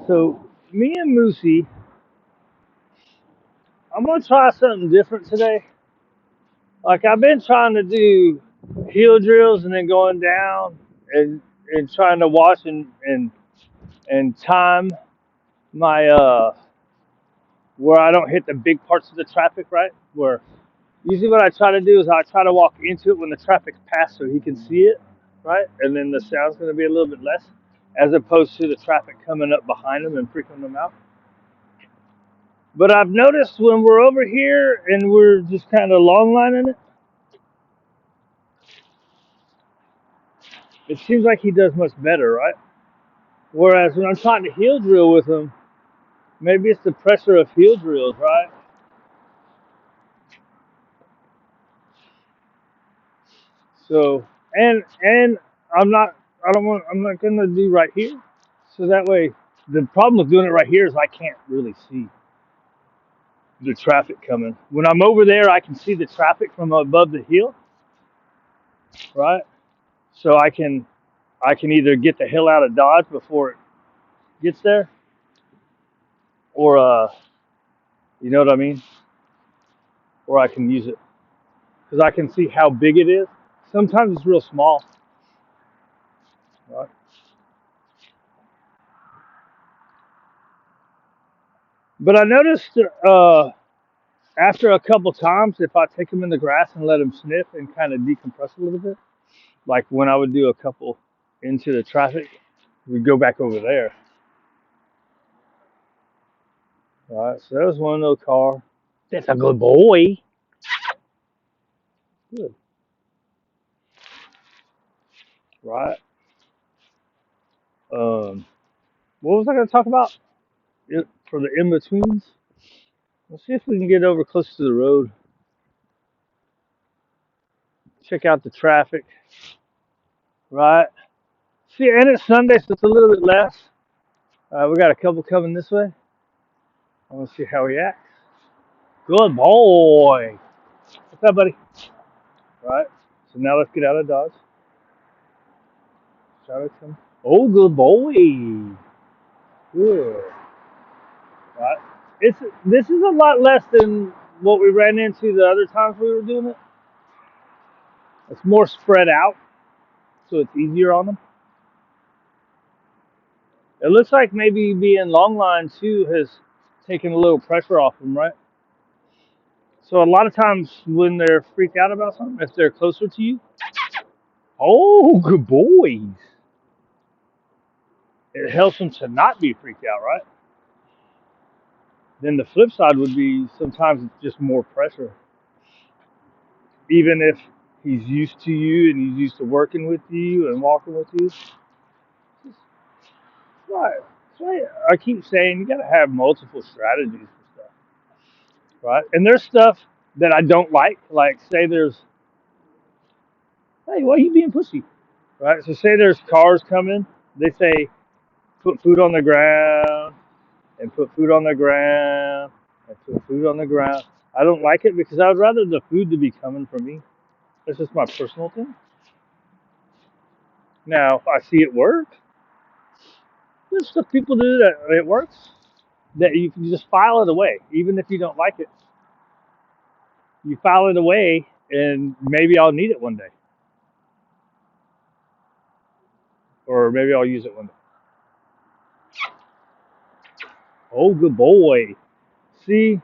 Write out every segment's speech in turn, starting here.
So me and Moosey, I'm gonna try something different today. Like I've been trying to do heel drills and then going down and trying to watch and time my where I don't hit the big parts of the traffic, right? Where usually what I try to do is I try to walk into it when the traffic's passed so he can see it, right? And then the sound's gonna be a little bit less, as opposed to the traffic coming up behind him and freaking them out. But I've noticed when we're over here and we're just kind of long lining it, it seems like he does much better, right? Whereas when I'm trying to heel drill with him, maybe it's the pressure of heel drills, right? So and I'm not gonna do right here. So that way, the problem with doing it right here is I can't really see the traffic coming. When I'm over there, I can see the traffic from above the hill, right? So I can either get the hill out of Dodge before it gets there, or you know what I mean? Or I can use it because I can see how big it is. Sometimes it's real small, right? But I noticed after a couple times, if I take him in the grass and let him sniff and kind of decompress a little bit, like when I would do a couple into the traffic, we go back over there. All right, so that was one little car. That's a good boy. Good, right? Um, what was I going to talk about for the in betweens? Let's see if we can get over close to the road. Check out the traffic, right? See, and it's Sunday, so it's a little bit less. We got a couple coming this way. I want to see how he acts. Good boy. What's up, buddy? Right. So now let's get out of Dodge. Try to come. Oh, good boy. Good. Right. It's This is a lot less than what we ran into the other times we were doing it. It's more spread out, so it's easier on them. It looks like maybe being long line too has taken a little pressure off them, right? So a lot of times when they're freaked out about something, if they're closer to you, oh, good boys. It helps them to not be freaked out, right? Then the flip side would be sometimes it's just more pressure. Even if he's used to you and he's used to working with you and walking with you. Right. That's why I keep saying you got to have multiple strategies for stuff, right? And there's stuff that I don't like say there's, hey, why are you being pussy, right? So say there's cars coming, they say put food on the ground and put food on the ground and put food on the ground. I don't like it because I would rather the food to be coming from me. That's just my personal thing. Now, if I see it work, there's stuff people do that it works that you can just file it away, even if you don't like it. You file it away, and maybe I'll need it one day, or maybe I'll use it one day. Oh, good boy. See,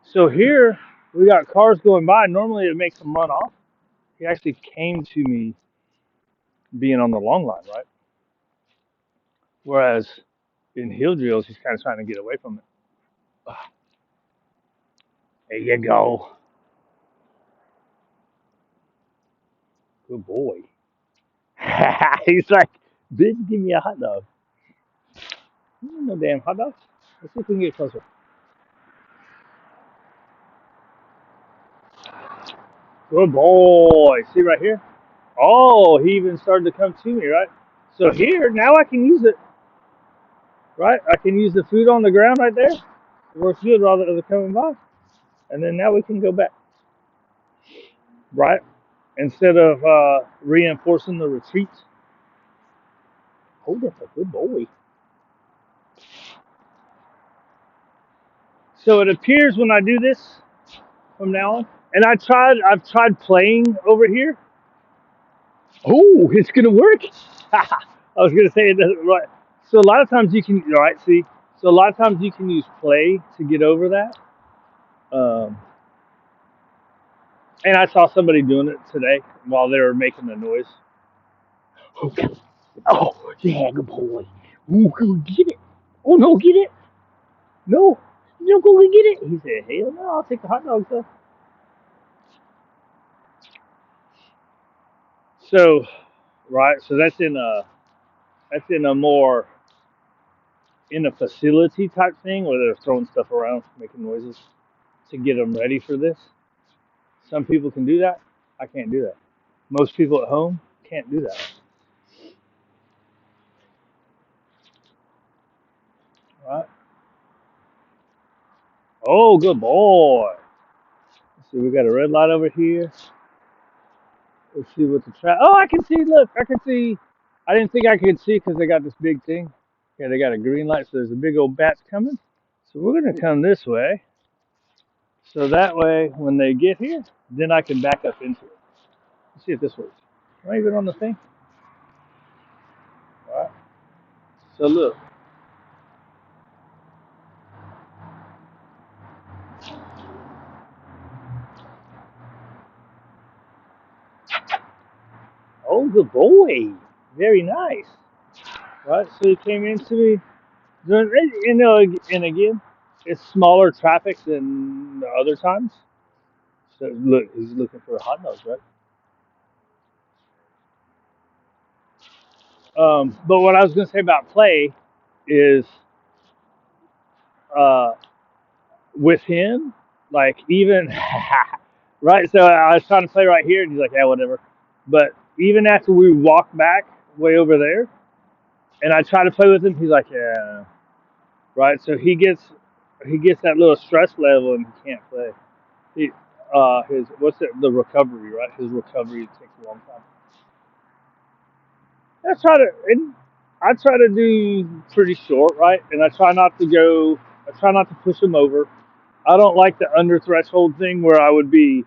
so here we got cars going by. Normally it makes them run off. He actually came to me being on the long line, right? Whereas in heel drills, he's kind of trying to get away from it. Ah, there you go. Good boy. He's like, bitch, give me a hot dog. No damn hot dogs. Let's see if we can get closer. Good boy. See right here? Oh, he even started to come to me, right? So here, now I can use it, right? I can use the food on the ground right there. It works good while they're coming by. And then now we can go back, right? Instead of reinforcing the retreat. Oh, that's a good boy. So it appears when I do this from now on, and I've tried playing over here. Oh, it's gonna work. I was gonna say it doesn't right. So a lot of times you can, all right, see. So a lot of times you can use play to get over that. Um, and I saw somebody doing it today while they were making the noise. Okay. Oh, yeah, good boy. Ooh, go get it. Oh no, get it. No, no, go and get it. He said, hell no, I'll take the hot dog stuff. So, right, so that's in a more in a facility type thing where they're throwing stuff around, making noises to get them ready for this. Some people can do that. I can't do that. Most people at home can't do that. Right? Oh, good boy. Let's see, we got a red light over here. Let's see what the trap. Oh, I can see. Look, I can see. I didn't think I could see because they got this big thing. Yeah, they got a green light, so there's a big old batch coming. So we're gonna come this way, so that way when they get here, then I can back up into it. Let's see if this works. Am I even on the thing? All right. So look. Oh, good boy. Very nice. Right. So he came into me. You know, and again, it's smaller traffic than the other times. So look, he's looking for hot dogs, right? But what I was going to say about play is uh, with him, like even right. So I was trying to play right here, and he's like, "Yeah, whatever." But even after we walk back way over there, and I try to play with him, he's like, "Yeah." Right. So he gets that little stress level, and he can't play. He his what's it the recovery, right? His recovery takes a long time. I try to and I try to do pretty short, right? And I try not to go. I try not to push him over. I don't like the under threshold thing where I would be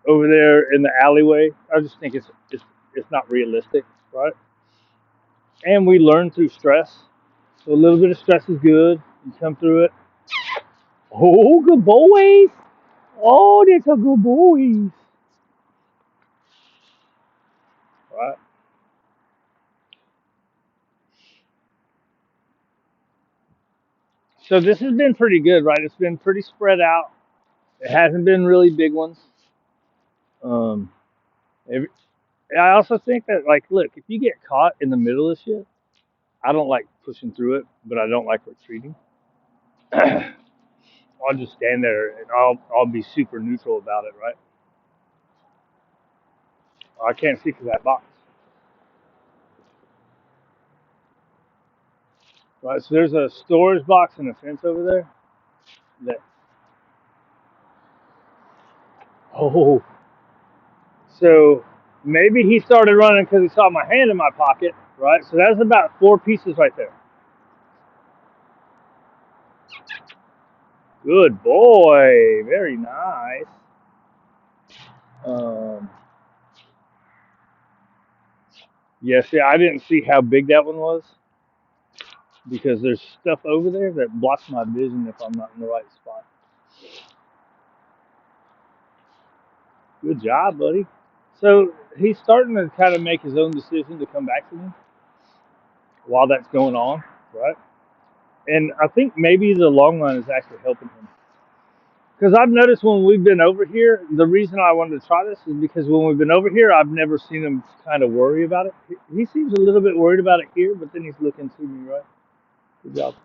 over there in the alleyway. I just think it's not realistic, right? And we learn through stress, so a little bit of stress is good. You come through it. Oh, good boys! Oh, that's a good boys, right? So this has been pretty good, right? It's been pretty spread out. It hasn't been really big ones. Um, every, I also think that, like, look, if you get caught in the middle of shit, I don't like pushing through it, but I don't like retreating. I'll just stand there and I'll be super neutral about it, right? I can't see through that box, right? So there's a storage box and a fence over there. That oh, so maybe he started running because he saw my hand in my pocket, right? So that's about 4 pieces right there. Good boy, very nice. Um, yeah, see, I didn't see how big that one was because there's stuff over there that blocks my vision if I'm not in the right spot. Good job, buddy. So he's starting to kind of make his own decision to come back to me while that's going on, right? And I think maybe the long run is actually helping him. Because I've noticed when we've been over here, the reason I wanted to try this is because when we've been over here, I've never seen him kind of worry about it. He seems a little bit worried about it here, but then he's looking to me, right? Good job.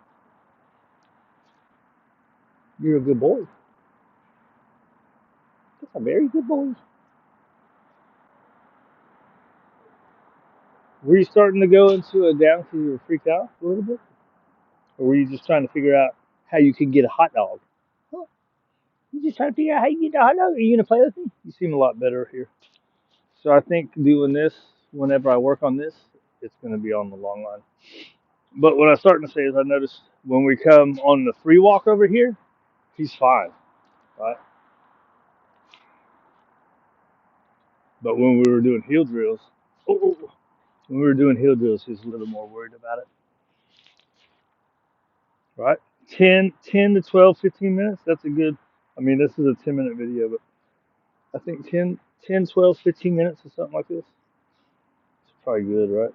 You're a good boy. That's a very good boy. Were you starting to go into a down because you were freaked out a little bit? Or were you just trying to figure out how you could get a hot dog? Huh? You just trying to figure out how you get a hot dog? Are you going to play with me? You seem a lot better here. So I think doing this, whenever I work on this, it's going to be on the long line. But what I'm starting to say is I noticed when we come on the free walk over here, he's fine, right? But when we were doing heel drills, oh, oh, oh, when we were doing heel drills, he's a little more worried about it, right? 10 to 12, 15 minutes. That's a good. I mean, this is a 10-minute video, but I think 10, 10, 12, 15 minutes or something like this. It's probably good, right?